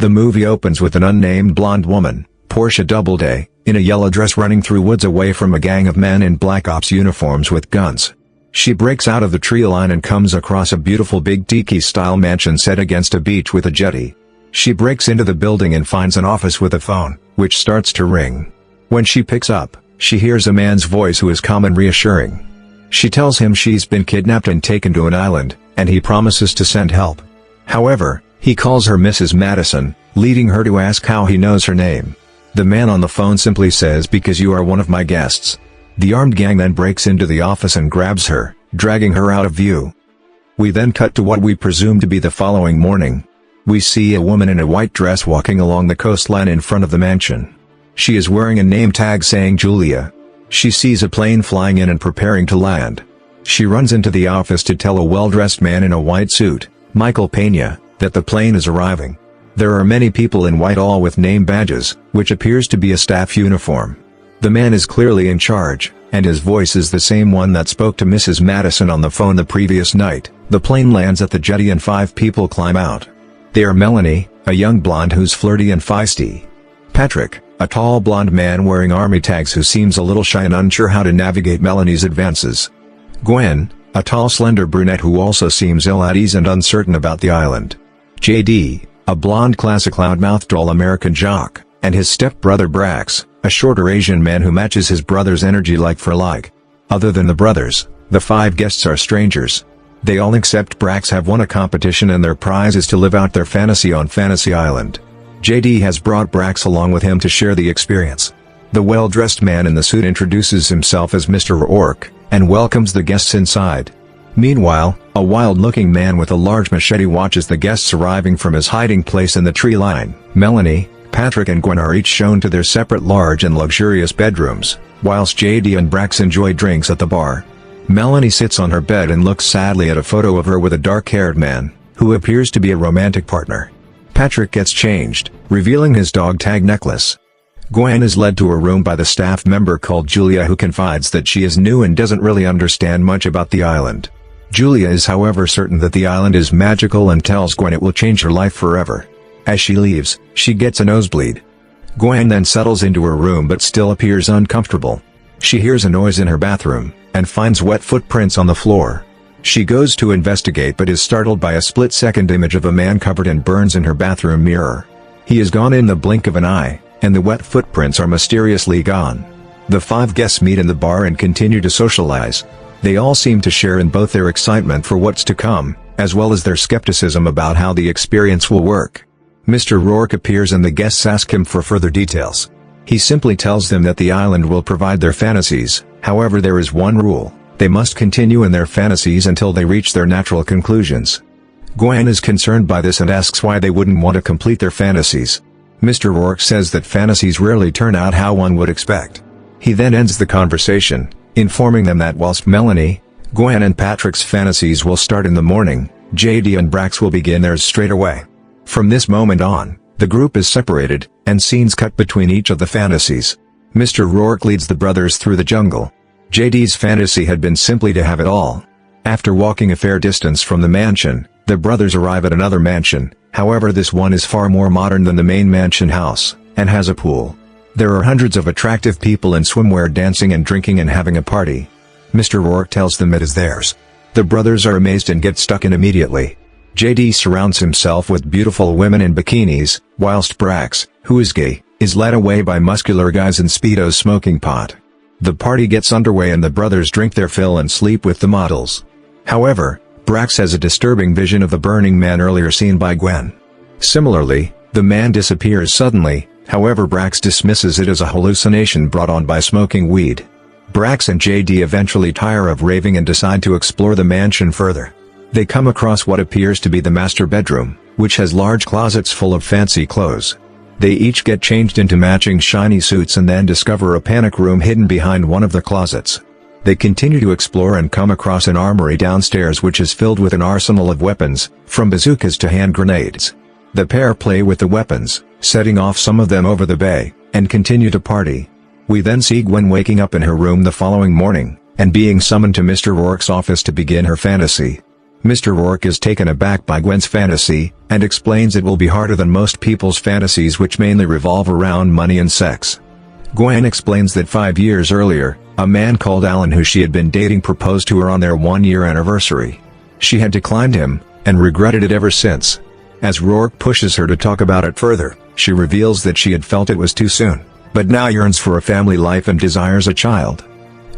The movie opens with an unnamed blonde woman, Portia Doubleday, in a yellow dress running through woods away from a gang of men in black ops uniforms with guns. She breaks out of the tree line and comes across a beautiful big tiki-style mansion set against a beach with a jetty. She breaks into the building and finds an office with a phone, which starts to ring. When she picks up, she hears a man's voice who is calm and reassuring. She tells him she's been kidnapped and taken to an island, and he promises to send help. However, he calls her Mrs. Madison, leading her to ask how he knows her name. The man on the phone simply says, "Because you are one of my guests." The armed gang then breaks into the office and grabs her, dragging her out of view. We then cut to what we presume to be the following morning. We see a woman in a white dress walking along the coastline in front of the mansion. She is wearing a name tag saying Julia. She sees a plane flying in and preparing to land. She runs into the office to tell a well-dressed man in a white suit, Michael Pena, that the plane is arriving. There are many people in white, all with name badges, which appears to be a staff uniform. The man is clearly in charge, and his voice is the same one that spoke to Mrs. Madison on the phone the previous night. The plane lands at the jetty and 5 people climb out. They are Melanie, a young blonde who's flirty and feisty. Patrick, a tall blonde man wearing army tags who seems a little shy and unsure how to navigate Melanie's advances. Gwen, a tall slender brunette who also seems ill at ease and uncertain about the island. JD, a blonde classic loudmouthed all-American jock, and his stepbrother Brax, a shorter Asian man who matches his brother's energy like for like. Other than the brothers, the 5 guests are strangers. They all except Brax have won a competition and their prize is to live out their fantasy on Fantasy Island. JD has brought Brax along with him to share the experience. The well-dressed man in the suit introduces himself as Mr. Rourke, and welcomes the guests inside. Meanwhile, a wild-looking man with a large machete watches the guests arriving from his hiding place in the tree line. Melanie, Patrick and Gwen are each shown to their separate large and luxurious bedrooms, whilst JD and Brax enjoy drinks at the bar. Melanie sits on her bed and looks sadly at a photo of her with a dark-haired man, who appears to be a romantic partner. Patrick gets changed, revealing his dog tag necklace. Gwen is led to a room by the staff member called Julia, who confides that she is new and doesn't really understand much about the island. Julia is however certain that the island is magical and tells Gwen it will change her life forever. As she leaves, she gets a nosebleed. Gwen then settles into her room but still appears uncomfortable. She hears a noise in her bathroom, and finds wet footprints on the floor. She goes to investigate but is startled by a split-second image of a man covered in burns in her bathroom mirror. He is gone in the blink of an eye, and the wet footprints are mysteriously gone. The 5 guests meet in the bar and continue to socialize. They all seem to share in both their excitement for what's to come, as well as their skepticism about how the experience will work. Mr. Rourke appears and the guests ask him for further details. He simply tells them that the island will provide their fantasies, however there is one rule: they must continue in their fantasies until they reach their natural conclusions. Gwen is concerned by this and asks why they wouldn't want to complete their fantasies. Mr. Rourke says that fantasies rarely turn out how one would expect. He then ends the conversation, informing them that whilst Melanie, Gwen and Patrick's fantasies will start in the morning, JD and Brax will begin theirs straight away. From this moment on, the group is separated, and scenes cut between each of the fantasies. Mr. Rourke leads the brothers through the jungle. JD's fantasy had been simply to have it all. After walking a fair distance from the mansion, the brothers arrive at another mansion. However, this one is far more modern than the main mansion house, and has a pool. There are hundreds of attractive people in swimwear dancing and drinking and having a party. Mr. Rourke tells them it is theirs. The brothers are amazed and get stuck in immediately. JD surrounds himself with beautiful women in bikinis, whilst Brax, who is gay, is led away by muscular guys in speedos smoking pot. The party gets underway and the brothers drink their fill and sleep with the models. However, Brax has a disturbing vision of the burning man earlier seen by Gwen. Similarly, the man disappears suddenly, however Brax dismisses it as a hallucination brought on by smoking weed. Brax and JD eventually tire of raving and decide to explore the mansion further. They come across what appears to be the master bedroom, which has large closets full of fancy clothes. They each get changed into matching shiny suits and then discover a panic room hidden behind one of the closets. They continue to explore and come across an armory downstairs which is filled with an arsenal of weapons, from bazookas to hand grenades. The pair play with the weapons, setting off some of them over the bay, and continue to party. We then see Gwen waking up in her room the following morning, and being summoned to Mr. Rourke's office to begin her fantasy. Mr. Rourke is taken aback by Gwen's fantasy, and explains it will be harder than most people's fantasies, which mainly revolve around money and sex. Gwen explains that 5 years earlier, a man called Alan who she had been dating proposed to her on their 1-year anniversary. She had declined him, and regretted it ever since. As Rourke pushes her to talk about it further, she reveals that she had felt it was too soon, but now yearns for a family life and desires a child.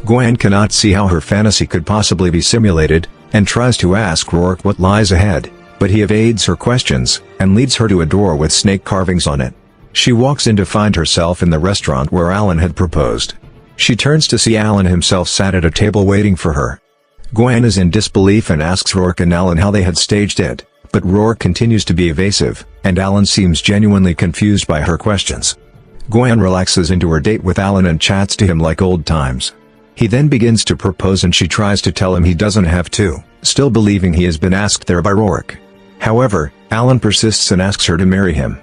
Gwen cannot see how her fantasy could possibly be simulated, and tries to ask Rourke what lies ahead, but he evades her questions, and leads her to a door with snake carvings on it. She walks in to find herself in the restaurant where Alan had proposed. She turns to see Alan himself sat at a table waiting for her. Gwen is in disbelief and asks Rourke and Alan how they had staged it, but Rourke continues to be evasive, and Alan seems genuinely confused by her questions. Gwen relaxes into her date with Alan and chats to him like old times. He then begins to propose and she tries to tell him he doesn't have to, still believing he has been asked there by Rourke. However, Alan persists and asks her to marry him.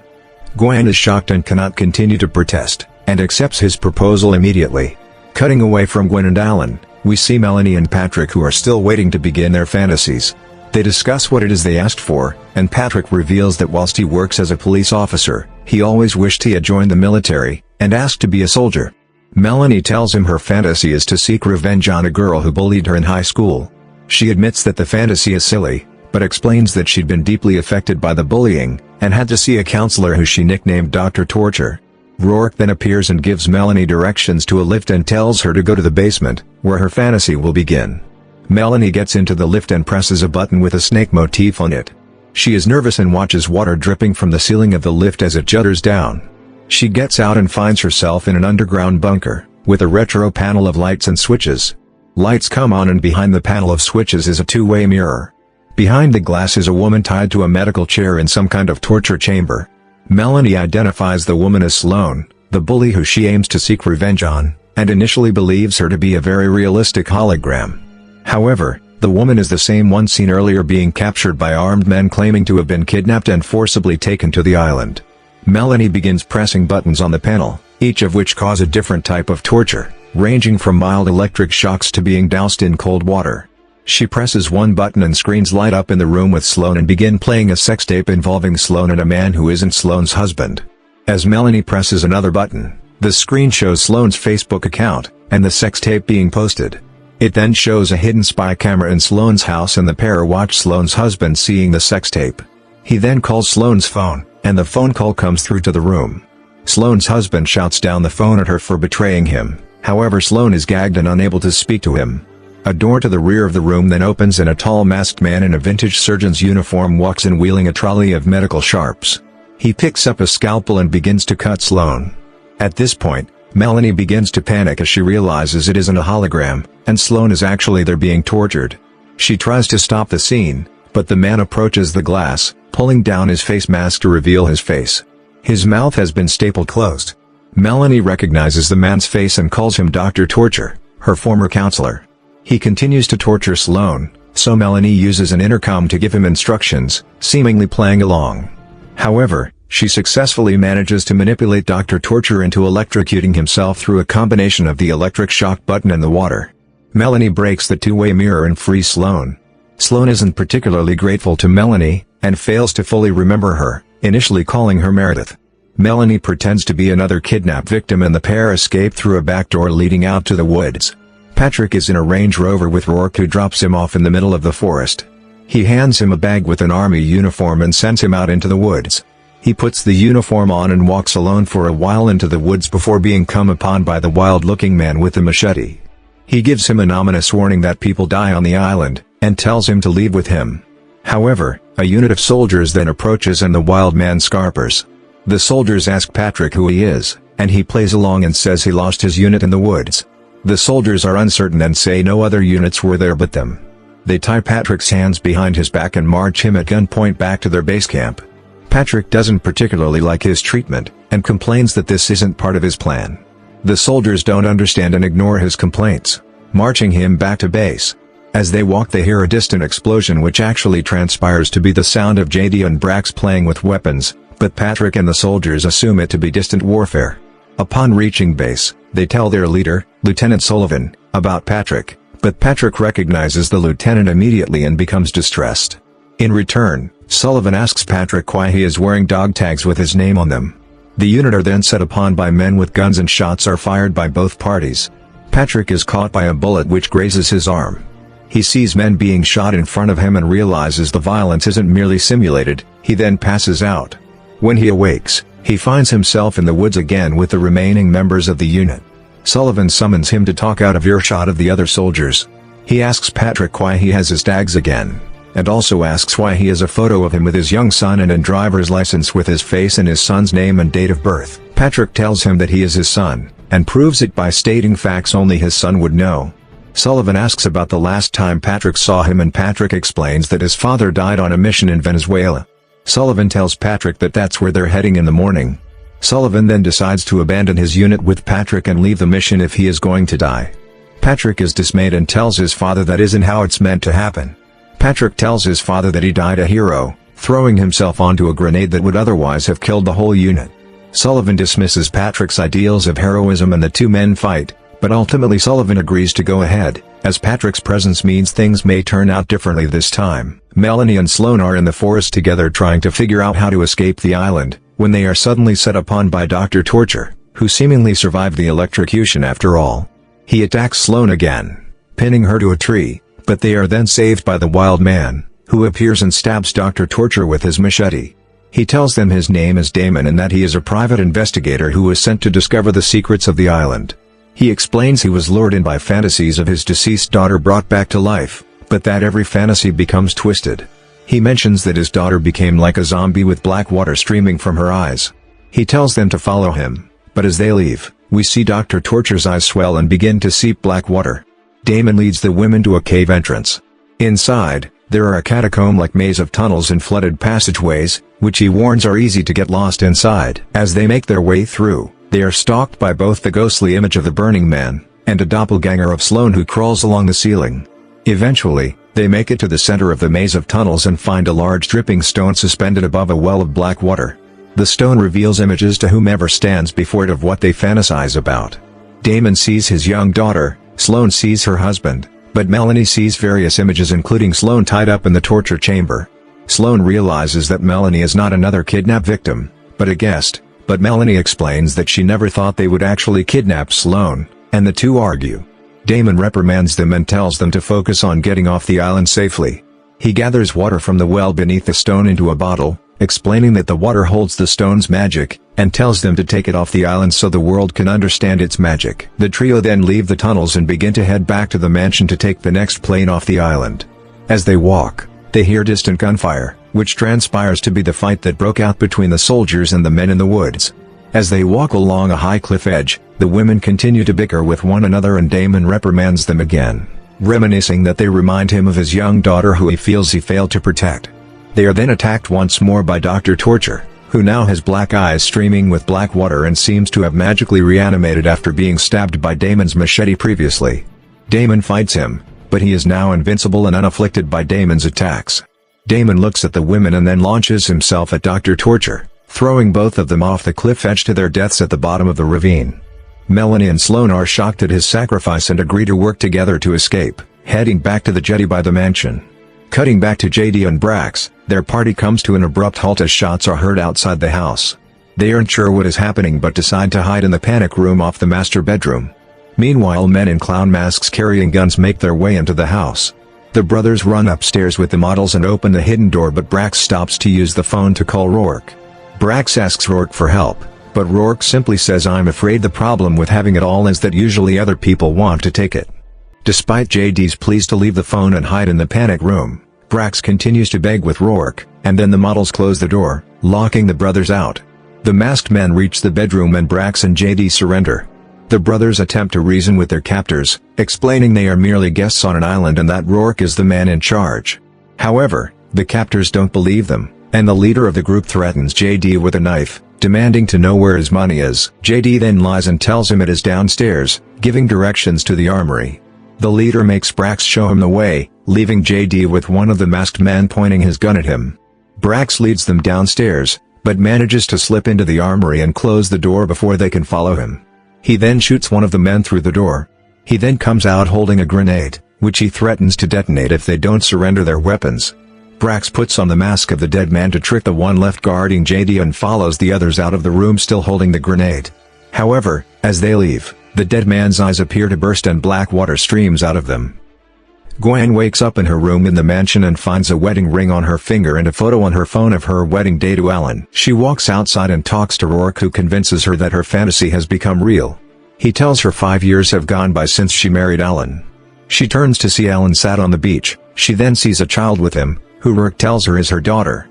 Gwen is shocked and cannot continue to protest, and accepts his proposal immediately. Cutting away from Gwen and Alan, we see Melanie and Patrick, who are still waiting to begin their fantasies. They discuss what it is they asked for, and Patrick reveals that whilst he works as a police officer, he always wished he had joined the military, and asked to be a soldier. Melanie tells him her fantasy is to seek revenge on a girl who bullied her in high school. She admits that the fantasy is silly, but explains that she'd been deeply affected by the bullying, and had to see a counselor who she nicknamed Dr. Torture. Rourke then appears and gives Melanie directions to a lift and tells her to go to the basement, where her fantasy will begin. Melanie gets into the lift and presses a button with a snake motif on it. She is nervous and watches water dripping from the ceiling of the lift as it judders down. She gets out and finds herself in an underground bunker, with a retro panel of lights and switches. Lights come on and behind the panel of switches is a two-way mirror. Behind the glass is a woman tied to a medical chair in some kind of torture chamber. Melanie identifies the woman as Sloane, the bully who she aims to seek revenge on, and initially believes her to be a very realistic hologram. However, the woman is the same one seen earlier being captured by armed men claiming to have been kidnapped and forcibly taken to the island. Melanie begins pressing buttons on the panel, each of which cause a different type of torture, ranging from mild electric shocks to being doused in cold water. She presses one button and screens light up in the room with Sloane and begin playing a sex tape involving Sloane and a man who isn't Sloane's husband. As Melanie presses another button, the screen shows Sloane's Facebook account, and the sex tape being posted. It then shows a hidden spy camera in Sloane's house and the pair watch Sloane's husband seeing the sex tape. He then calls Sloane's phone, and the phone call comes through to the room. Sloane's husband shouts down the phone at her for betraying him, however Sloane is gagged and unable to speak to him. A door to the rear of the room then opens and a tall masked man in a vintage surgeon's uniform walks in wheeling a trolley of medical sharps. He picks up a scalpel and begins to cut Sloane. At this point, Melanie begins to panic as she realizes it isn't a hologram, and Sloane is actually there being tortured. She tries to stop the scene, but the man approaches the glass, pulling down his face mask to reveal his face. His mouth has been stapled closed. Melanie recognizes the man's face and calls him Dr. Torture, her former counselor. He continues to torture Sloane, so Melanie uses an intercom to give him instructions, seemingly playing along. However, she successfully manages to manipulate Dr. Torture into electrocuting himself through a combination of the electric shock button and the water. Melanie breaks the two-way mirror and frees Sloane. Sloane isn't particularly grateful to Melanie, and fails to fully remember her, initially calling her Meredith. Melanie pretends to be another kidnapped victim and the pair escape through a back door leading out to the woods. Patrick is in a Range Rover with Rourke, who drops him off in the middle of the forest. He hands him a bag with an army uniform and sends him out into the woods. He puts the uniform on and walks alone for a while into the woods before being come upon by the wild-looking man with the machete. He gives him an ominous warning that people die on the island, and tells him to leave with him. However, a unit of soldiers then approaches and the wild man scarpers. The soldiers ask Patrick who he is, and he plays along and says he lost his unit in the woods. The soldiers are uncertain and say no other units were there but them. They tie Patrick's hands behind his back and march him at gunpoint back to their base camp. Patrick doesn't particularly like his treatment, and complains that this isn't part of his plan. The soldiers don't understand and ignore his complaints, marching him back to base. As they walk they hear a distant explosion which actually transpires to be the sound of JD and Brax playing with weapons, but Patrick and the soldiers assume it to be distant warfare. Upon reaching base, they tell their leader, Lieutenant Sullivan, about Patrick, but Patrick recognizes the lieutenant immediately and becomes distressed. In return, Sullivan asks Patrick why he is wearing dog tags with his name on them. The unit are then set upon by men with guns and shots are fired by both parties. Patrick is caught by a bullet which grazes his arm. He sees men being shot in front of him and realizes the violence isn't merely simulated. He then passes out. When he awakes, he finds himself in the woods again with the remaining members of the unit. Sullivan summons him to talk out of earshot of the other soldiers. He asks Patrick why he has his tags again, and also asks why he has a photo of him with his young son and a driver's license with his face and his son's name and date of birth. Patrick tells him that he is his son, and proves it by stating facts only his son would know. Sullivan asks about the last time Patrick saw him and Patrick explains that his father died on a mission in Venezuela. Sullivan tells Patrick that that's where they're heading in the morning. Sullivan then decides to abandon his unit with Patrick and leave the mission if he is going to die. Patrick is dismayed and tells his father that isn't how it's meant to happen. Patrick tells his father that he died a hero, throwing himself onto a grenade that would otherwise have killed the whole unit. Sullivan dismisses Patrick's ideals of heroism and the two men fight, but ultimately Sullivan agrees to go ahead, as Patrick's presence means things may turn out differently this time. Melanie and Sloane are in the forest together trying to figure out how to escape the island, when they are suddenly set upon by Dr. Torture, who seemingly survived the electrocution after all. He attacks Sloane again, pinning her to a tree, but they are then saved by the wild man, who appears and stabs Dr. Torture with his machete. He tells them his name is Damon and that he is a private investigator who was sent to discover the secrets of the island. He explains he was lured in by fantasies of his deceased daughter brought back to life, but that every fantasy becomes twisted. He mentions that his daughter became like a zombie with black water streaming from her eyes. He tells them to follow him, but as they leave, we see Dr. Torture's eyes swell and begin to seep black water. Damon leads the women to a cave entrance. Inside, there are a catacomb-like maze of tunnels and flooded passageways, which he warns are easy to get lost inside. As they make their way through, they are stalked by both the ghostly image of the Burning Man, and a doppelganger of Sloane who crawls along the ceiling. Eventually, they make it to the center of the maze of tunnels and find a large dripping stone suspended above a well of black water. The stone reveals images to whomever stands before it of what they fantasize about. Damon sees his young daughter, Sloane sees her husband, but Melanie sees various images including Sloane tied up in the torture chamber. Sloane realizes that Melanie is not another kidnap victim, but a guest. But Melanie explains that she never thought they would actually kidnap Sloane, and the two argue. Damon reprimands them and tells them to focus on getting off the island safely. He gathers water from the well beneath the stone into a bottle, explaining that the water holds the stone's magic, and tells them to take it off the island so the world can understand its magic. The trio then leave the tunnels and begin to head back to the mansion to take the next plane off the island. As they walk, they hear distant gunfire, which transpires to be the fight that broke out between the soldiers and the men in the woods. As they walk along a high cliff edge, the women continue to bicker with one another and Damon reprimands them again, reminiscing that they remind him of his young daughter who he feels he failed to protect. They are then attacked once more by Dr. Torture, who now has black eyes streaming with black water and seems to have magically reanimated after being stabbed by Damon's machete previously. Damon fights him, but he is now invincible and unafflicted by Damon's attacks. Damon looks at the women and then launches himself at Dr. Torture, throwing both of them off the cliff edge to their deaths at the bottom of the ravine. Melanie and Sloane are shocked at his sacrifice and agree to work together to escape, heading back to the jetty by the mansion. Cutting back to JD and Brax, their party comes to an abrupt halt as shots are heard outside the house. They aren't sure what is happening but decide to hide in the panic room off the master bedroom. Meanwhile, men in clown masks carrying guns make their way into the house. The brothers run upstairs with the models and open the hidden door, but Brax stops to use the phone to call Rourke. Brax asks Rourke for help, but Rourke simply says, "I'm afraid the problem with having it all is that usually other people want to take it." Despite JD's pleas to leave the phone and hide in the panic room, Brax continues to beg with Rourke, and then the models close the door, locking the brothers out. The masked men reach the bedroom and Brax and JD surrender. The brothers attempt to reason with their captors, explaining they are merely guests on an island and that Rourke is the man in charge. However, the captors don't believe them, and the leader of the group threatens JD with a knife, demanding to know where his money is. JD then lies and tells him it is downstairs, giving directions to the armory. The leader makes Brax show him the way, leaving JD with one of the masked men pointing his gun at him. Brax leads them downstairs, but manages to slip into the armory and close the door before they can follow him. He then shoots one of the men through the door. He then comes out holding a grenade, which he threatens to detonate if they don't surrender their weapons. Brax puts on the mask of the dead man to trick the one left guarding JD and follows the others out of the room still holding the grenade. However, as they leave, the dead man's eyes appear to burst and black water streams out of them. Gwen wakes up in her room in the mansion and finds a wedding ring on her finger and a photo on her phone of her wedding day to Alan. She walks outside and talks to Rourke, who convinces her that her fantasy has become real. He tells her 5 years have gone by since she married Alan. She turns to see Alan sat on the beach. She then sees a child with him, who Rourke tells her is her daughter.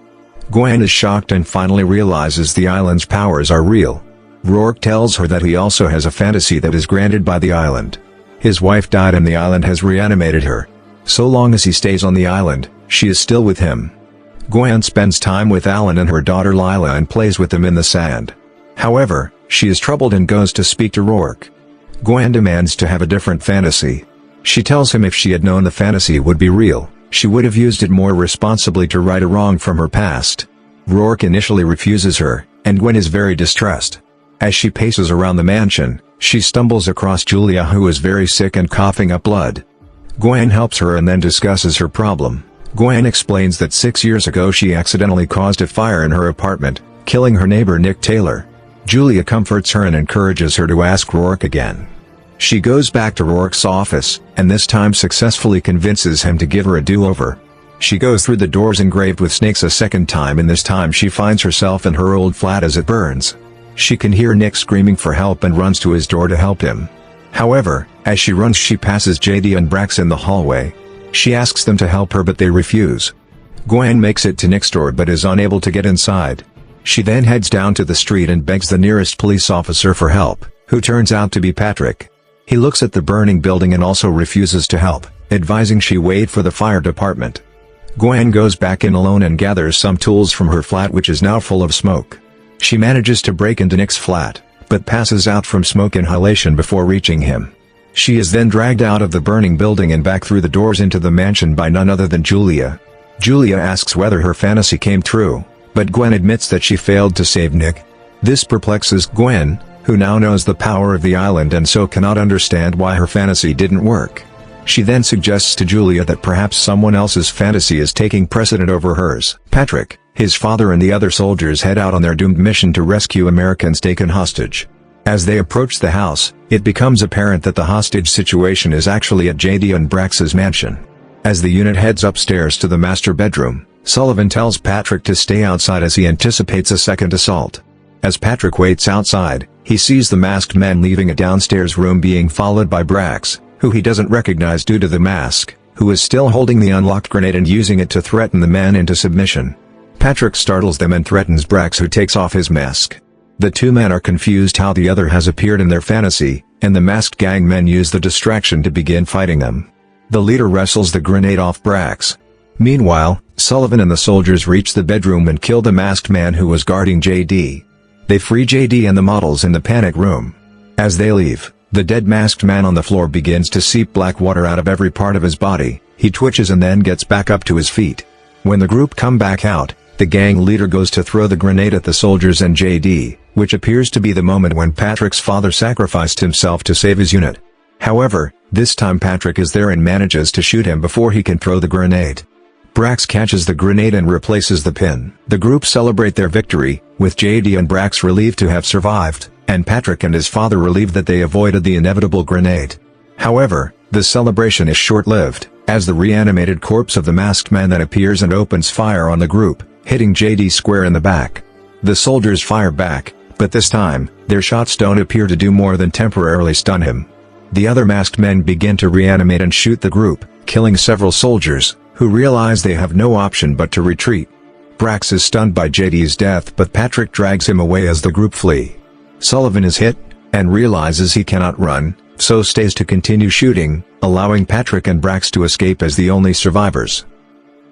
Gwen is shocked and finally realizes the island's powers are real. Rourke tells her that he also has a fantasy that is granted by the island. His wife died and the island has reanimated her. So long as he stays on the island, she is still with him. Gwen spends time with Alan and her daughter Lila and plays with them in the sand. However, she is troubled and goes to speak to Rourke. Gwen demands to have a different fantasy. She tells him if she had known the fantasy would be real, she would have used it more responsibly to right a wrong from her past. Rourke initially refuses her, and Gwen is very distressed. As she paces around the mansion, she stumbles across Julia, who is very sick and coughing up blood. Gwen helps her and then discusses her problem. Gwen explains that 6 years ago she accidentally caused a fire in her apartment, killing her neighbor Nick Taylor. Julia comforts her and encourages her to ask Rourke again. She goes back to Rourke's office, and this time successfully convinces him to give her a do-over. She goes through the doors engraved with snakes a second time, and this time she finds herself in her old flat as it burns. She can hear Nick screaming for help and runs to his door to help him. However, as she runs she passes JD and Brax in the hallway. She asks them to help her but they refuse. Gwen makes it to Nick's door but is unable to get inside. She then heads down to the street and begs the nearest police officer for help, who turns out to be Patrick. He looks at the burning building and also refuses to help, advising she wait for the fire department. Gwen goes back in alone and gathers some tools from her flat, which is now full of smoke. She manages to break into Nick's flat, but passes out from smoke inhalation before reaching him. She is then dragged out of the burning building and back through the doors into the mansion by none other than Julia. Julia asks whether her fantasy came true, but Gwen admits that she failed to save Nick. This perplexes Gwen, who now knows the power of the island and so cannot understand why her fantasy didn't work. She then suggests to Julia that perhaps someone else's fantasy is taking precedent over hers. Patrick, his father and the other soldiers head out on their doomed mission to rescue Americans taken hostage. As they approach the house, it becomes apparent that the hostage situation is actually at JD and Brax's mansion. As the unit heads upstairs to the master bedroom, Sullivan tells Patrick to stay outside as he anticipates a second assault. As Patrick waits outside, he sees the masked man leaving a downstairs room being followed by Brax, who he doesn't recognize due to the mask, who is still holding the unlocked grenade and using it to threaten the man into submission. Patrick startles them and threatens Brax, who takes off his mask. The two men are confused how the other has appeared in their fantasy, and the masked gang men use the distraction to begin fighting them. The leader wrestles the grenade off Brax. Meanwhile, Sullivan and the soldiers reach the bedroom and kill the masked man who was guarding JD. They free JD and the models in the panic room. As they leave, the dead masked man on the floor begins to seep black water out of every part of his body. He twitches and then gets back up to his feet. When the group come back out, the gang leader goes to throw the grenade at the soldiers and JD, which appears to be the moment when Patrick's father sacrificed himself to save his unit. However, this time Patrick is there and manages to shoot him before he can throw the grenade. Brax catches the grenade and replaces the pin. The group celebrate their victory, with JD and Brax relieved to have survived, and Patrick and his father relieved that they avoided the inevitable grenade. However, the celebration is short-lived, as the reanimated corpse of the masked man then appears and opens fire on the group, hitting JD square in the back. The soldiers fire back, but this time, their shots don't appear to do more than temporarily stun him. The other masked men begin to reanimate and shoot the group, killing several soldiers, who realize they have no option but to retreat. Brax is stunned by JD's death, but Patrick drags him away as the group flee. Sullivan is hit, and realizes he cannot run, so stays to continue shooting, allowing Patrick and Brax to escape as the only survivors.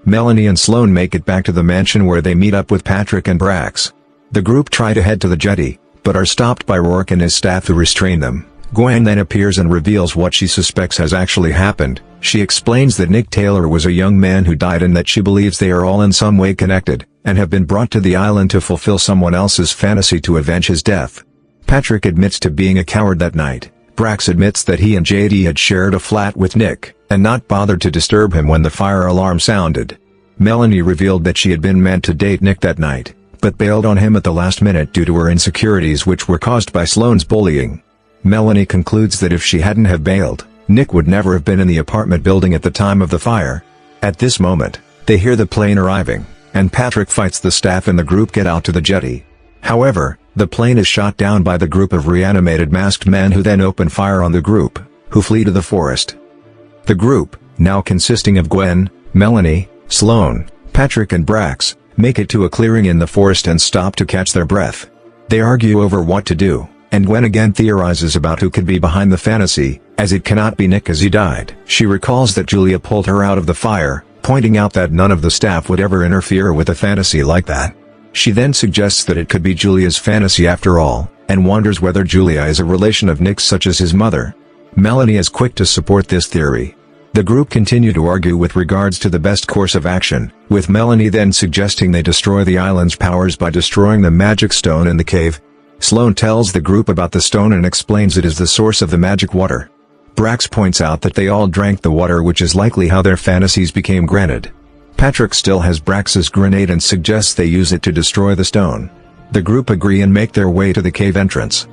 Melanie and Sloane make it back to the mansion where they meet up with Patrick and Brax. The group try to head to the jetty, but are stopped by Rourke and his staff who restrain them. Gwen then appears and reveals what she suspects has actually happened. She explains that Nick Taylor was a young man who died and that she believes they are all in some way connected, and have been brought to the island to fulfill someone else's fantasy to avenge his death. Patrick admits to being a coward that night. Brax admits that he and JD had shared a flat with Nick, and not bothered to disturb him when the fire alarm sounded. Melanie revealed that she had been meant to date Nick that night, but bailed on him at the last minute due to her insecurities which were caused by Sloane's bullying. Melanie concludes that if she hadn't have bailed, Nick would never have been in the apartment building at the time of the fire. At this moment, they hear the plane arriving, and Patrick fights the staff and the group get out to the jetty. However, the plane is shot down by the group of reanimated masked men who then open fire on the group, who flee to the forest. The group, now consisting of Gwen, Melanie, Sloane, Patrick and Brax, make it to a clearing in the forest and stop to catch their breath. They argue over what to do, and Gwen again theorizes about who could be behind the fantasy, as it cannot be Nick as he died. She recalls that Julia pulled her out of the fire, pointing out that none of the staff would ever interfere with a fantasy like that. She then suggests that it could be Julia's fantasy after all, and wonders whether Julia is a relation of Nick's such as his mother. Melanie is quick to support this theory. The group continue to argue with regards to the best course of action, with Melanie then suggesting they destroy the island's powers by destroying the magic stone in the cave. Sloane tells the group about the stone and explains it is the source of the magic water. Brax points out that they all drank the water, which is likely how their fantasies became granted. Patrick still has Brax's grenade and suggests they use it to destroy the stone. The group agree and make their way to the cave entrance.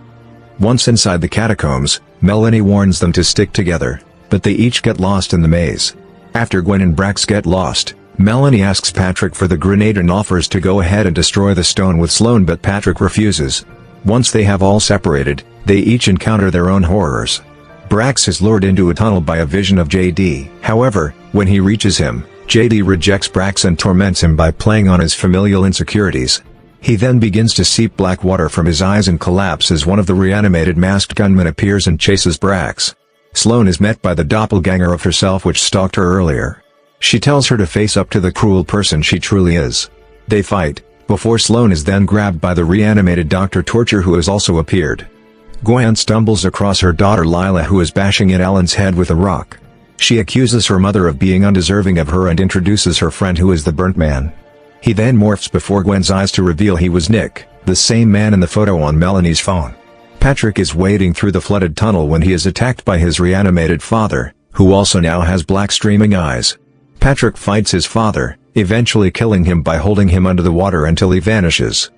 Once inside the catacombs, Melanie warns them to stick together, but they each get lost in the maze. After Gwen and Brax get lost, Melanie asks Patrick for the grenade and offers to go ahead and destroy the stone with Sloane, but Patrick refuses. Once they have all separated, they each encounter their own horrors. Brax is lured into a tunnel by a vision of JD. However, when he reaches him, JD rejects Brax and torments him by playing on his familial insecurities. He then begins to seep black water from his eyes and collapses. One of the reanimated masked gunmen appears and chases Brax. Sloane is met by the doppelganger of herself which stalked her earlier. She tells her to face up to the cruel person she truly is. They fight, before Sloane is then grabbed by the reanimated Dr. Torture, who has also appeared. Gwen stumbles across her daughter Lila, who is bashing at Ellen's head with a rock. She accuses her mother of being undeserving of her and introduces her friend, who is the burnt man. He then morphs before Gwen's eyes to reveal he was Nick, the same man in the photo on Melanie's phone. Patrick is wading through the flooded tunnel when he is attacked by his reanimated father, who also now has black streaming eyes. Patrick fights his father, eventually killing him by holding him under the water until he vanishes.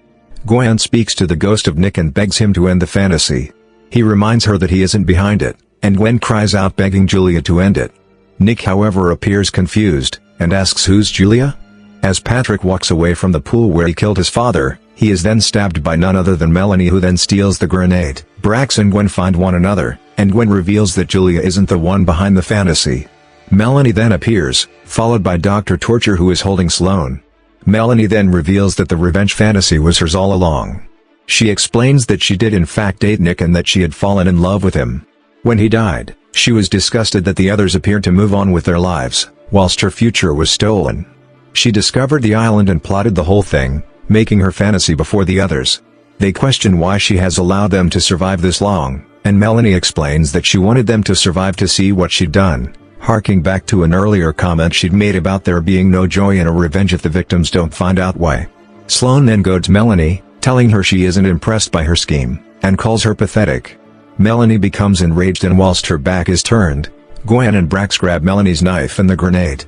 Gwen speaks to the ghost of Nick and begs him to end the fantasy. He reminds her that he isn't behind it, and Gwen cries out begging Julia to end it. Nick, however, appears confused, and asks who's Julia? As Patrick walks away from the pool where he killed his father, he is then stabbed by none other than Melanie, who then steals the grenade. Brax and Gwen find one another, and Gwen reveals that Julia isn't the one behind the fantasy. Melanie then appears, followed by Dr. Torture, who is holding Sloane. Melanie then reveals that the revenge fantasy was hers all along. She explains that she did in fact date Nick and that she had fallen in love with him. When he died, she was disgusted that the others appeared to move on with their lives, whilst her future was stolen. She discovered the island and plotted the whole thing, making her fantasy before the others. They question why she has allowed them to survive this long, and Melanie explains that she wanted them to survive to see what she'd done, harking back to an earlier comment she'd made about there being no joy in a revenge if the victims don't find out why. Sloane then goads Melanie, telling her she isn't impressed by her scheme, and calls her pathetic. Melanie becomes enraged, and whilst her back is turned, Gwen and Brax grab Melanie's knife and the grenade.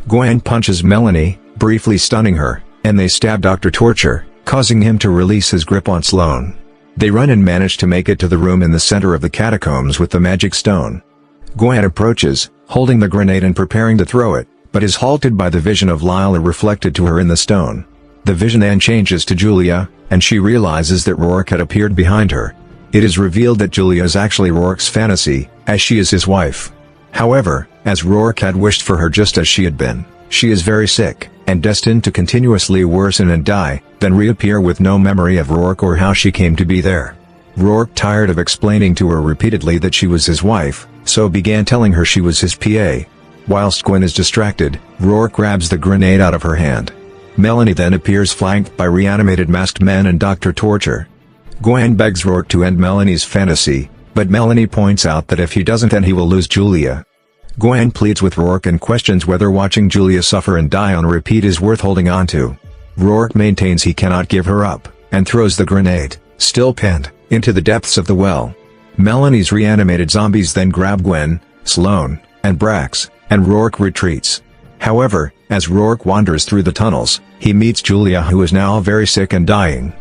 Gwen punches Melanie, briefly stunning her, and they stab Dr. Torture, causing him to release his grip on Sloane. They run and manage to make it to the room in the center of the catacombs with the magic stone. Gwen approaches, holding the grenade and preparing to throw it, but is halted by the vision of Lila reflected to her in the stone. The vision then changes to Julia, and she realizes that Rourke had appeared behind her. It is revealed that Julia is actually Rourke's fantasy, as she is his wife. However, as Rourke had wished for her just as she had been, she is very sick, and destined to continuously worsen and die, then reappear with no memory of Rourke or how she came to be there. Rourke, tired of explaining to her repeatedly that she was his wife, so began telling her she was his PA. Whilst Gwen is distracted, Rourke grabs the grenade out of her hand. Melanie then appears flanked by reanimated masked men and Dr. Torture. Gwen begs Rourke to end Melanie's fantasy, but Melanie points out that if he doesn't then he will lose Julia. Gwen pleads with Rourke and questions whether watching Julia suffer and die on repeat is worth holding on to. Rourke maintains he cannot give her up, and throws the grenade, still pinned, into the depths of the well. Melanie's reanimated zombies then grab Gwen, Sloane, and Brax, and Rourke retreats. However, as Rourke wanders through the tunnels, he meets Julia, who is now very sick and dying.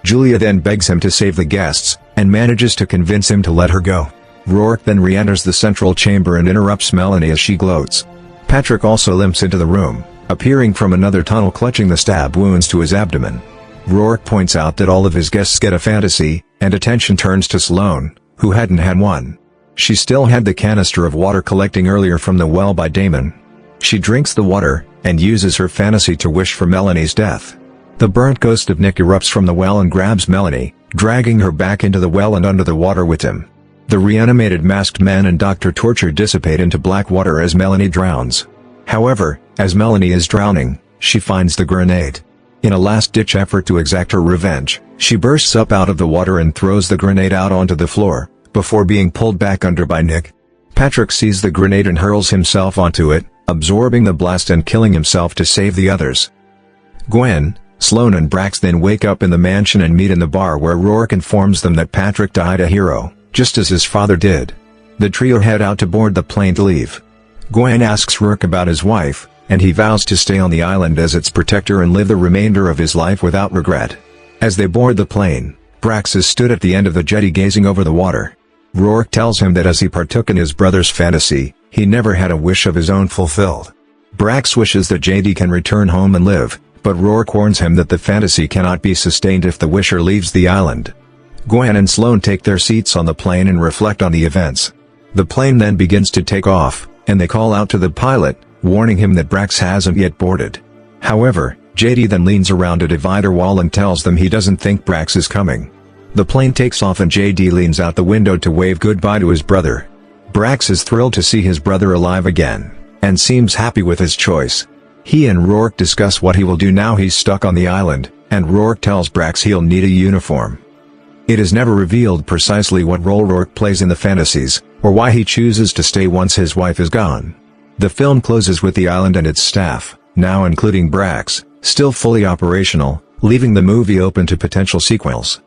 Julia then begs him to save the guests, and manages to convince him to let her go. Rourke then re-enters the central chamber and interrupts Melanie as she gloats. Patrick also limps into the room, appearing from another tunnel clutching the stab wounds to his abdomen. Rourke points out that all of his guests get a fantasy, and attention turns to Sloane, who hadn't had one. She still had the canister of water collecting earlier from the well by Damon. She drinks the water, and uses her fantasy to wish for Melanie's death. The burnt ghost of Nick erupts from the well and grabs Melanie, dragging her back into the well and under the water with him. The reanimated masked man and Dr. Torture dissipate into black water as Melanie drowns. However, as Melanie is drowning, she finds the grenade. In a last-ditch effort to exact her revenge, she bursts up out of the water and throws the grenade out onto the floor, before being pulled back under by Nick. Patrick sees the grenade and hurls himself onto it, absorbing the blast and killing himself to save the others. Gwen, Sloane and Brax then wake up in the mansion and meet in the bar where Rourke informs them that Patrick died a hero, just as his father did. The trio head out to board the plane to leave. Gwen asks Rourke about his wife, and he vows to stay on the island as its protector and live the remainder of his life without regret. As they board the plane, Brax is stood at the end of the jetty gazing over the water. Rourke tells him that as he partook in his brother's fantasy, he never had a wish of his own fulfilled. Brax wishes that JD can return home and live, but Rourke warns him that the fantasy cannot be sustained if the wisher leaves the island. Gwen and Sloane take their seats on the plane and reflect on the events. The plane then begins to take off, and they call out to the pilot, warning him that Brax hasn't yet boarded. However, JD then leans around a divider wall and tells them he doesn't think Brax is coming. The plane takes off and JD leans out the window to wave goodbye to his brother. Brax is thrilled to see his brother alive again, and seems happy with his choice. He and Rourke discuss what he will do now he's stuck on the island, and Rourke tells Brax he'll need a uniform. It is never revealed precisely what role Rourke plays in the fantasies, or why he chooses to stay once his wife is gone. The film closes with the island and its staff, now including Brax, still fully operational, leaving the movie open to potential sequels.